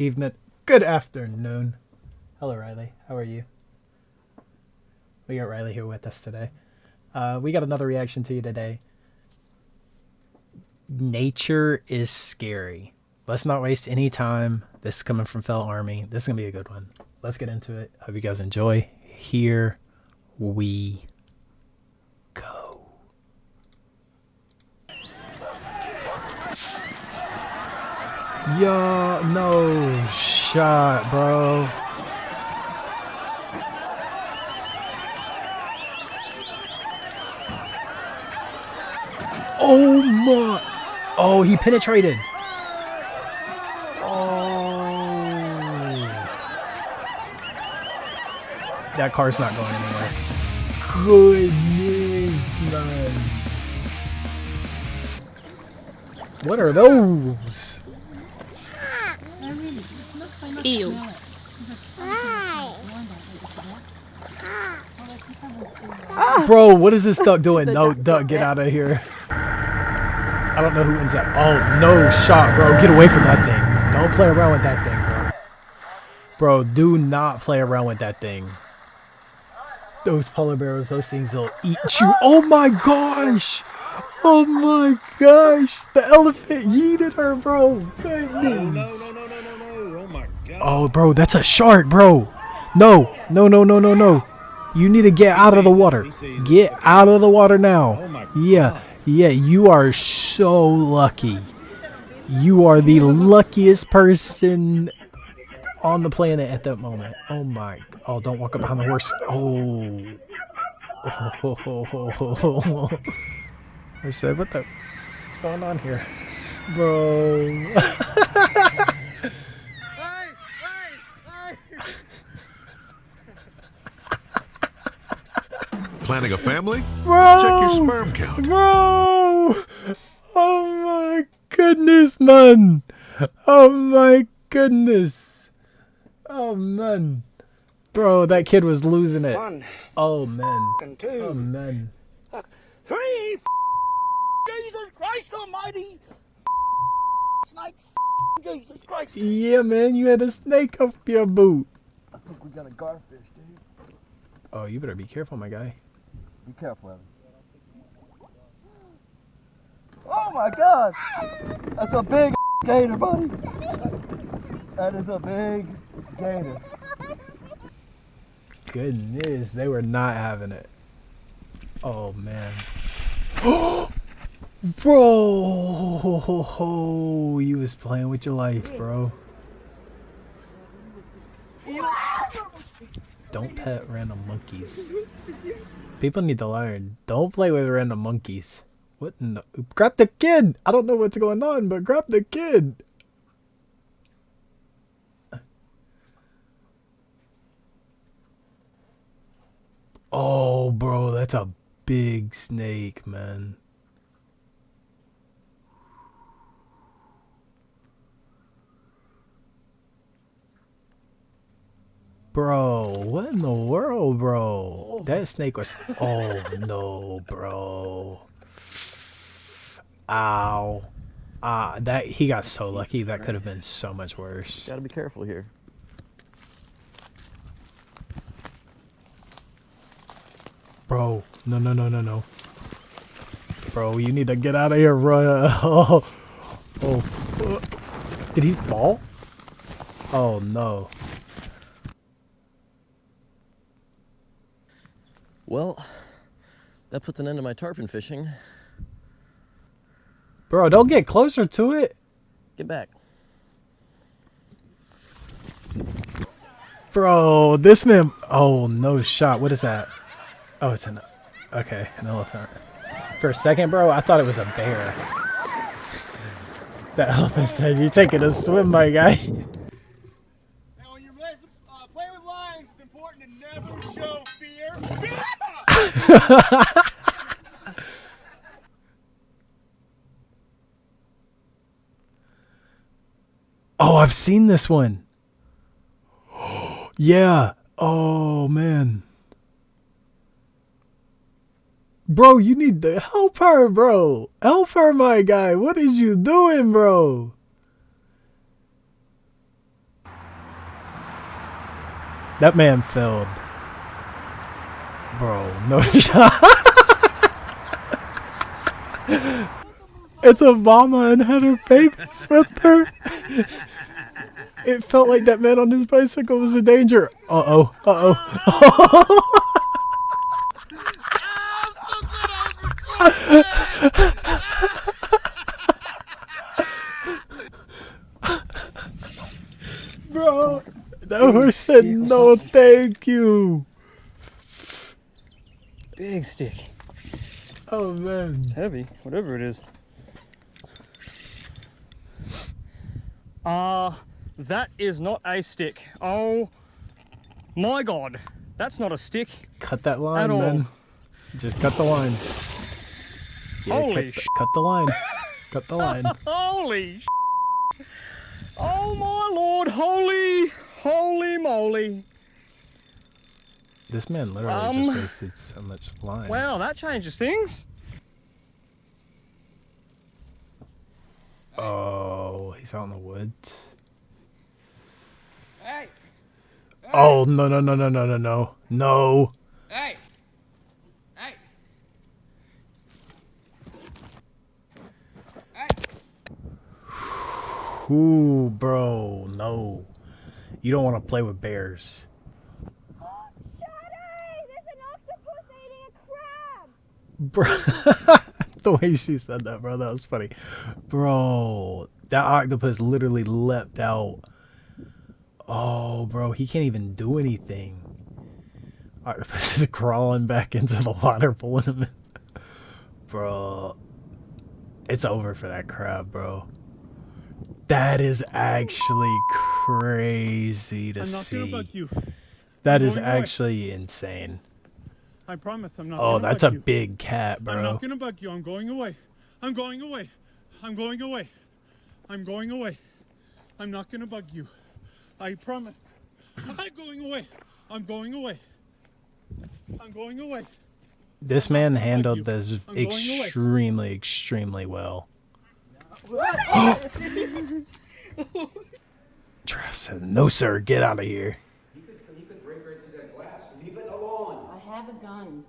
Evening. Good afternoon. Hello, Riley. How are you? We got Riley here with us today. We got another reaction to you today. Nature is scary. Let's not waste any time. This is coming from Fell Army. This is going to be a good one. Let's get into it. Hope you guys enjoy. Here we go. Yo, no shot, bro. Oh my. Oh, he penetrated. Oh. That car's not going anywhere. Goodness, man. What are those? Ew. Bro, what is this duck doing? No, duck, get out of here. I don't know who ends up. Oh, no shot, bro. Get away from that thing. Don't play around with that thing, bro. Bro, do not play around with that thing. Those polar bears, those things will eat you. Oh my gosh. Oh my gosh. The elephant yeeted her, bro. Goodness. No. Oh my god. Oh, bro, that's a shark, bro. No. You need to get out of the water. Get out of the water now. Yeah, you are so lucky. You are the luckiest person on the planet at that moment. Oh my. Oh, don't walk up behind the horse. Oh. I said, what the going on here? Bro. Planning a family? Bro! Check your sperm count. Bro! Oh my goodness, man! Oh my goodness! Oh man! Bro, that kid was losing it. One, Oh man. and two, Oh man. three. Jesus Christ Almighty! Snakes! Jesus Christ! Yeah, man, you had a snake up your boot. I think we got a garfish, dude. Oh, you better be careful, my guy. Be careful, Evan. Oh my God! That's a big gator, buddy. That is a big gator. Goodness, they were not having it. Oh man. Bro, you was playing with your life, bro. Don't pet random monkeys. People need to learn. Don't play with random monkeys. What in the... Grab the kid! I don't know what's going on, but grab the kid! Oh, bro, that's a big snake, man. Bro, what in the world, bro? That snake was... Oh, no, bro. Ow. That he got so lucky. That could have been so much worse. Gotta be careful here. Bro, no. Bro, you need to get out of here, bro. Oh, fuck. Did he fall? Oh, no. Well, that puts an end to my tarpon fishing. Bro, don't get closer to it. Get back. Bro, this man... Oh, no shot. What is that? Oh, it's an... Okay, an elephant. For a second, bro, I thought it was a bear. The elephant said, "You're taking a swim, my guy." Now, when you're playing with lions, it's important to never show fear. Oh, I've seen this one. Yeah. Oh, man. Bro, you need to help her, bro. Help her, my guy. What is you doing, bro? That man failed. Bro, no shot. It's a mama and had her babies with her. It felt like that man on his bicycle was in danger. Uh-oh. Uh-oh. Bro, that horse said no thank you. Big stick. Oh man. It's heavy, whatever it is. That is not a stick. Oh my god. That's not a stick. Cut that line, At all. man. Just cut the line. Yeah, Holy cut the line. Cut the line. Holy oh my lord, holy moly. This man literally just wasted so much line. Wow, that changes things. Oh, he's out in the woods. Hey! Oh, no. No. Hey! Hey! Hey! Ooh, bro, no. You don't want to play with bears. Bro, the way she said that, bro, that was funny. Bro, that octopus literally leapt out. Oh, bro, he can't even do anything. Octopus is crawling back into the water, pulling him in. Bro, it's over for that crab, bro. That is actually crazy to see. I'm not gonna bug you. That is going away. actually insane. I promise I'm not Oh, gonna that's a bug you. big cat, bro. I'm not gonna bug you. I'm going away. I'm going away. I'm going away. I'm going away. I'm not gonna bug you. I promise. I'm going away. I'm going away. I'm going away. This man handled you. this I'm going away. extremely well. Trav said, "No, sir, get out of here." He could break right through that glass. Leave it alone. I have a gun.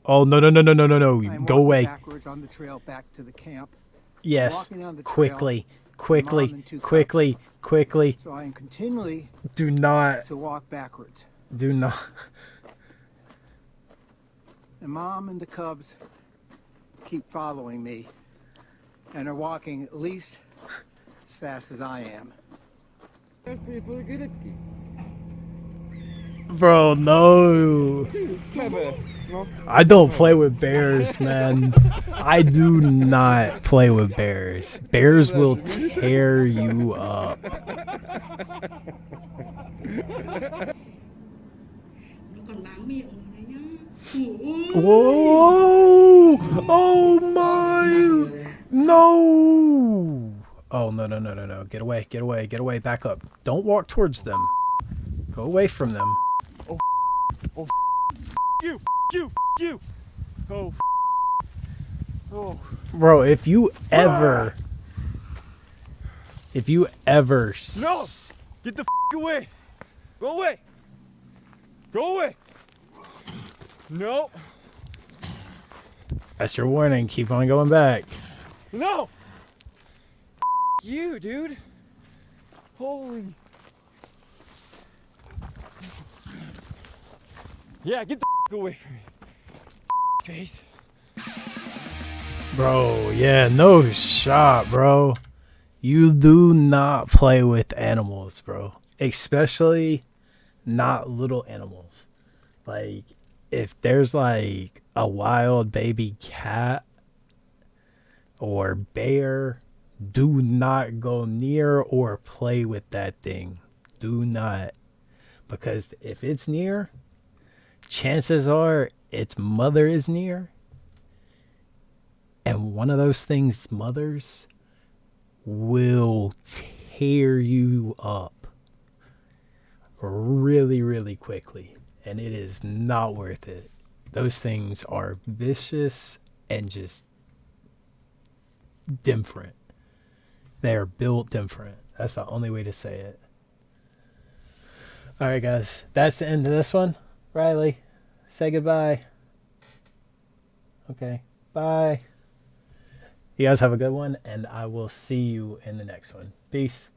Oh, no. I'm Go walking away. backwards on the trail back to the camp. Yes. walking down the trail, Quickly. mom and two Quickly. So I am continually Do not. to walk backwards. Do not. The mom and the cubs keep following me and are walking at least as fast as I am. Bro, no. I don't play with bears, man. I do not play with bears. Bears will tear you up. Whoa! Oh my! No! Oh, no. Get away. Back up. Don't walk towards them. Go away from them. You. Oh. Bro, if you ever... No! Get the away. Go away. Go away. No. That's your warning. Keep on going back. No. You, dude. Holy. Yeah, get the away from me. Face. Bro, yeah, no shot, bro. You do not play with animals, bro. Especially not little animals. Like, if there's like a wild baby cat or bear, do not go near or play with that thing. Do not. Because if it's near, chances are its mother is near. And one of those things' mothers will tear you up really quickly. And it is not worth it. Those things are vicious and just different. They are built different. That's the only way to say it. All right, guys. That's the end of this one. Riley, say goodbye. Okay. Bye. You guys have a good one, and I will see you in the next one. Peace.